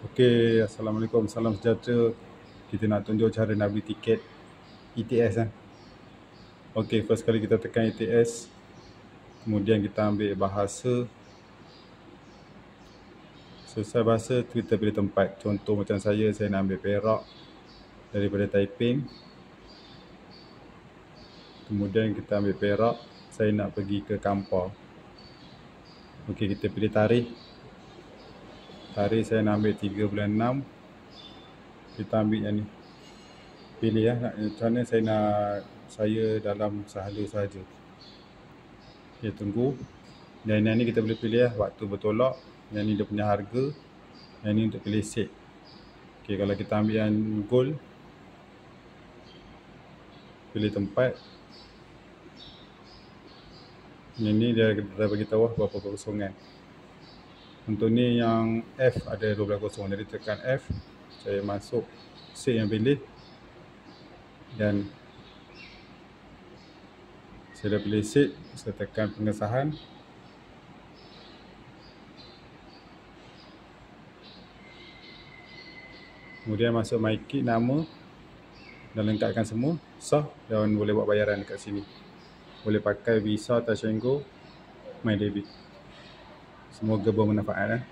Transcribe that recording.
Okey, Assalamualaikum, salam sejahtera. Kita nak tunjuk cara nak beli tiket ETS kan. Okey, first kali kita tekan ETS. Kemudian kita ambil bahasa. Selesai bahasa, kita pilih tempat. Contoh macam saya nak ambil Perak daripada Taiping. Kemudian kita ambil Perak, saya nak pergi ke Kampar. Okey, kita pilih tarikh. Tarikh saya nak ambil 3 bulan 6. Kita ambil yang ni. Pilih ya, macam mana saya dalam sahala sahaja. Okay, tunggu. Dan yang ni kita boleh pilih ya, waktu bertolak. Yang ni dia punya harga. Yang ni untuk pilih seat. Okay, kalau kita ambil yang gold, pilih tempat. Yang ni dia bagi tahu berapa kekosongan. Untuk ni yang F ada 12 kosong. Jadi tekan F. Saya masuk seat yang pilih. Dan saya dah pilih seat. Saya tekan pengesahan. Kemudian masuk MyKit, nama. Dan lengkapkan semua. Sah. Dan boleh buat bayaran dekat sini. Boleh pakai Visa, Touch 'n Go, My Debit. Semoga bermanfaat.